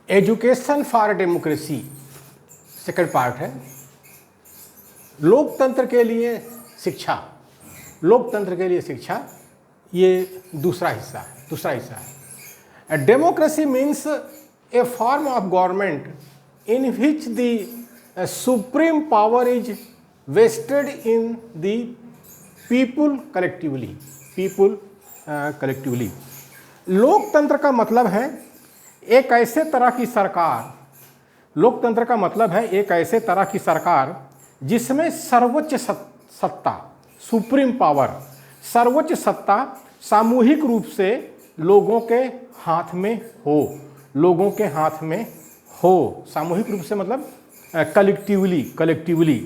Education for democracy second part है। लोकतंत्र के लिए शिक्षा, लोकतंत्र के लिए शिक्षा ये दूसरा हिस्सा है। Democracy means a form of government in which the supreme power is vested in the people collectively. लोकतंत्र का मतलब है एक ऐसे तरह की सरकार, लोकतंत्र का मतलब है एक ऐसे तरह की सरकार जिसमें सर्वोच्च सत्ता, सुप्रीम पावर, सर्वोच्च सत्ता सामूहिक रूप से लोगों के हाथ में हो, लोगों के हाथ में हो। सामूहिक रूप से मतलब कलेक्टिवली।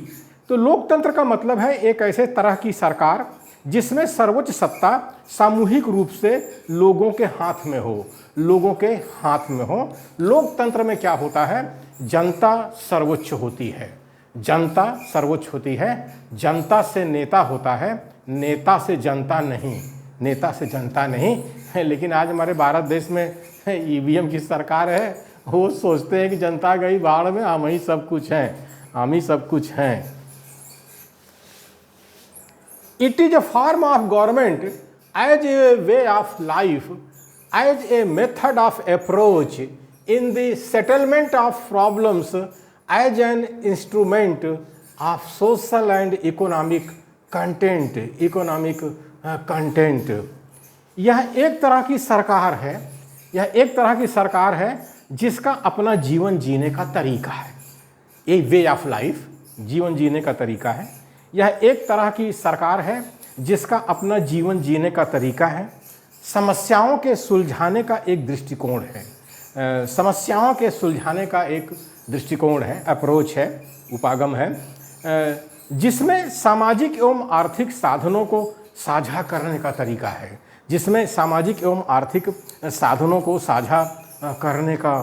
तो लोकतंत्र का मतलब है एक ऐसे तरह की सरकार जिसमें सर्वोच्च सत्ता सामूहिक रूप से लोगों के हाथ में हो, लोगों के हाथ में हो। लोकतंत्र में क्या होता है? जनता सर्वोच्च होती है, जनता सर्वोच्च होती है। जनता से नेता होता है, नेता से जनता नहीं, नेता से जनता नहीं। लेकिन आज हमारे भारत देश में ईवीएम की सरकार है, वो सोचते हैं कि जनता गई बाढ़ में, हम ही सब कुछ हैं, हम ही सब कुछ हैं। It is a form of government as a way of life, as a method of approach in the settlement of problems, as an instrument of social and economic content। यह एक तरह की सरकार है, यह एक तरह की सरकार है जिसका अपना जीवन जीने का तरीका है। ए वे ऑफ लाइफ, जीवन जीने का तरीका है। यह एक तरह की सरकार है जिसका अपना जीवन जीने का तरीका है। समस्याओं के सुलझाने का एक दृष्टिकोण है, समस्याओं के सुलझाने का एक दृष्टिकोण है, अप्रोच है, उपागम है, जिसमें सामाजिक एवं आर्थिक साधनों को साझा करने का तरीका है, जिसमें सामाजिक एवं आर्थिक साधनों को साझा करने का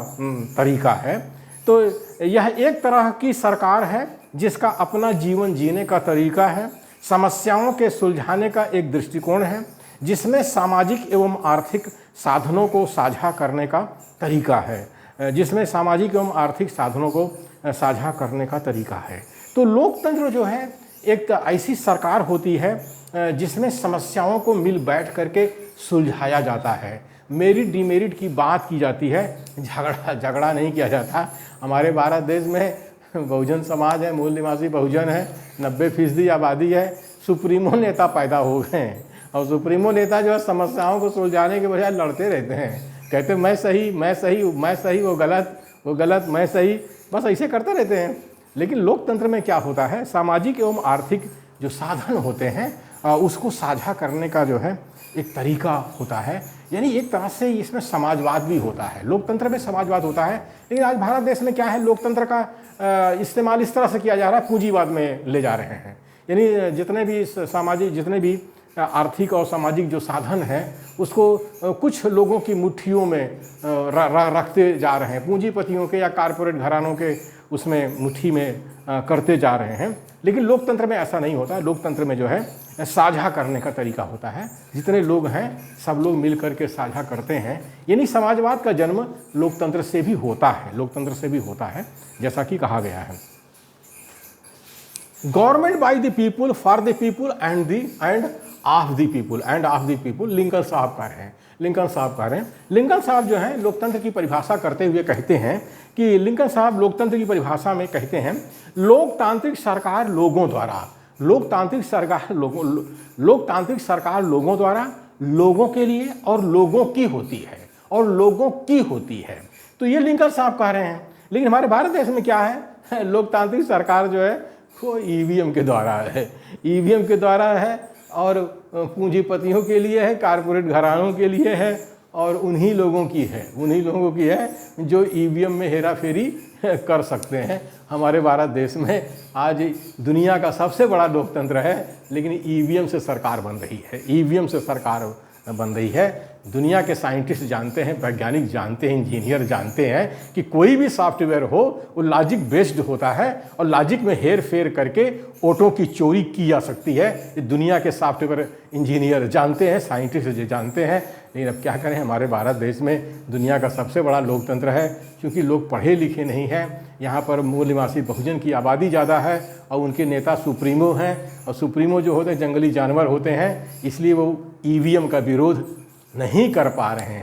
तरीका है। तो यह एक तरह की सरकार है जिसका अपना जीवन जीने का तरीका है, समस्याओं के सुलझाने का एक दृष्टिकोण है, जिसमें सामाजिक एवं आर्थिक साधनों को साझा करने का तरीका है, जिसमें सामाजिक एवं आर्थिक साधनों को साझा करने का तरीका है। तो लोकतंत्र जो है एक ऐसी सरकार होती है जिसमें समस्याओं को मिल बैठ करके सुलझाया जाता है, मेरिट डिमेरिट की बात की जाती है, झगड़ा नहीं किया जाता। हमारे भारत देश में बहुजन समाज है, मूल निवासी बहुजन है, 90% आबादी है, सुप्रीमो नेता पैदा हो गए हैं और सुप्रीमो नेता जो है समस्याओं को सुलझाने के बजाय लड़ते रहते हैं, कहते मैं सही, मैं सही, मैं सही, वो गलत, वो गलत, मैं सही, बस ऐसे करते रहते हैं। लेकिन लोकतंत्र में क्या होता है? सामाजिक एवं आर्थिक जो साधन होते हैं उसको साझा करने का जो है एक तरीका होता है। यानी एक तरह से इसमें समाजवाद भी होता है, लोकतंत्र में समाजवाद होता है। लेकिन आज भारत देश में क्या है, लोकतंत्र का इस्तेमाल इस तरह से किया जा रहा है, पूंजीवाद में ले जा रहे हैं। यानी जितने भी सामाजिक, जितने भी आर्थिक और सामाजिक जो साधन हैं उसको कुछ लोगों की मुट्ठियों में रखते जा रहे हैं, पूंजीपतियों के या कारपोरेट घरानों के उसमें मुट्ठी में करते जा रहे हैं। लेकिन लोकतंत्र में ऐसा नहीं होता। लोकतंत्र में जो है साझा करने का तरीका होता है, जितने लोग हैं सब लोग मिल करके साझा करते हैं। यानी समाजवाद का जन्म लोकतंत्र से भी होता है, लोकतंत्र से भी होता है, जैसा कि कहा गया है। Government by the people, for the people end of the people, end of the people. Lincoln साहब कह रहे हैं, लिंकन साहब कह रहे हैं। लिंकन साहब जो हैं लोकतंत्र की परिभाषा करते हुए कहते हैं कि लिंकन साहब लोकतंत्र की परिभाषा में कहते हैं, लोकतांत्रिक सरकार लोगों द्वारा, लोकतांत्रिक सरकार लोगों द्वारा, लोगों के लिए और लोगों की होती है, और लोगों की होती है। तो ये लिंकन साहब कह रहे हैं। लेकिन हमारे भारत देश में क्या है, लोकतांत्रिक सरकार जो है वो ईवीएम के द्वारा है, ईवीएम के द्वारा है, और पूंजीपतियों के लिए है, कारपोरेट घरानों के लिए है, और उन्हीं लोगों की है, उन्हीं लोगों की है जो ईवीएम में हेरा फेरी कर सकते हैं। हमारे भारत देश में आज दुनिया का सबसे बड़ा लोकतंत्र है, लेकिन ईवीएम से सरकार बन रही है, ईवीएम से सरकार बन रही है। दुनिया के साइंटिस्ट जानते हैं, वैज्ञानिक जानते हैं, इंजीनियर जानते हैं कि कोई भी सॉफ्टवेयर हो वो लॉजिक बेस्ड होता है, और लॉजिक में हेर फेर करके वोटों की चोरी की जा सकती है। दुनिया के सॉफ्टवेयर इंजीनियर जानते हैं, साइंटिस्ट जानते हैं, लेकिन अब क्या करें, हमारे भारत देश में दुनिया का सबसे बड़ा लोकतंत्र है। क्योंकि लोग पढ़े लिखे नहीं हैं, यहाँ पर मूल निवासी बहुजन की आबादी ज़्यादा है और उनके नेता सुप्रीमो हैं, और सुप्रीमो जो होते हैं जंगली जानवर होते हैं, इसलिए वो ईवीएम का विरोध नहीं कर पा रहे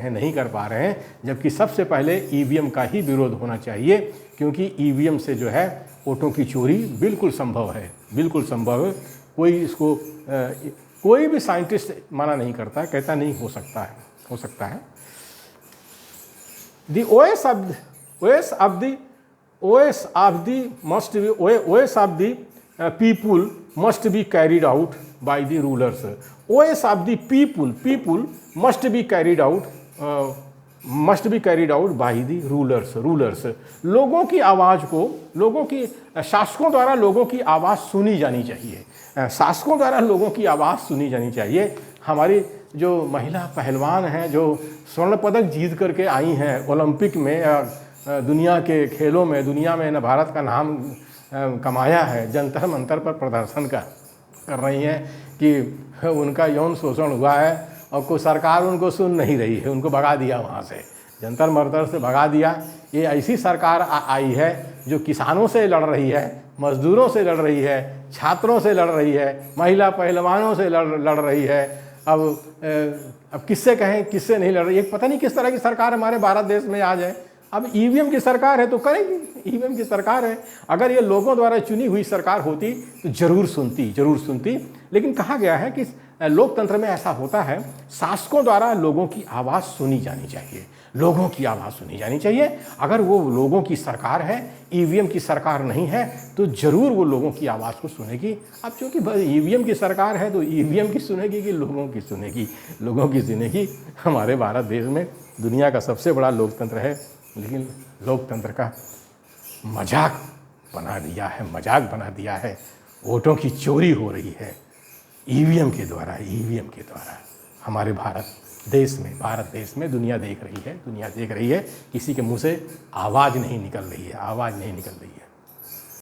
हैं। जबकि सबसे पहले ईवीएम का ही विरोध होना चाहिए, क्योंकि ईवीएम से जो है वोटों की चोरी बिल्कुल संभव है, बिल्कुल संभव है। कोई भी साइंटिस्ट मना नहीं करता, कहता नहीं हो सकता है। The OS of the people must be carried out by the rulers. OS of the people must be carried out by the rulers. लोगों की आवाज़ को, लोगों की शासकों द्वारा लोगों की आवाज़ सुनी जानी चाहिए, शासकों द्वारा लोगों की आवाज़ सुनी जानी चाहिए। हमारी जो महिला पहलवान हैं, जो स्वर्ण पदक जीत करके आई हैं ओलंपिक में, दुनिया के खेलों में, दुनिया में न भारत का नाम कमाया है, जंतर मंतर पर प्रदर्शन कर रही हैं कि उनका यौन शोषण हुआ है और कोई सरकार उनको सुन नहीं रही है, उनको भगा दिया वहाँ से, जंतर मंतर से भगा दिया। ये ऐसी सरकार आई है जो किसानों से लड़ रही है, मजदूरों से लड़ रही है, छात्रों से लड़ रही है, महिला पहलवानों से लड़ रही है। अब किससे कहें, किससे नहीं लड़ रही है। पता नहीं किस तरह की सरकार हमारे भारत देश में आ जाए। अब ईवीएम की सरकार है तो करेगी, ईवीएम की सरकार है। अगर ये लोगों द्वारा चुनी हुई सरकार होती तो जरूर सुनती। लेकिन कहा गया है कि लोकतंत्र में ऐसा होता है, शासकों द्वारा लोगों की आवाज़ सुनी जानी चाहिए, लोगों की आवाज़ सुनी जानी चाहिए। अगर वो लोगों की सरकार है, ईवीएम की सरकार नहीं है, तो ज़रूर वो लोगों की आवाज़ को सुनेगी। अब चूँकि ईवीएम की सरकार है तो ईवीएम की सुनेगी कि लोगों की सुनेगी? लोगों की सुनेगी। हमारे भारत देश में दुनिया का सबसे बड़ा लोकतंत्र है, लेकिन लोकतंत्र का मजाक बना दिया है। वोटों की चोरी हो रही है ईवीएम के द्वारा। हमारे भारत देश में दुनिया देख रही है, किसी के मुंह से आवाज़ नहीं निकल रही है।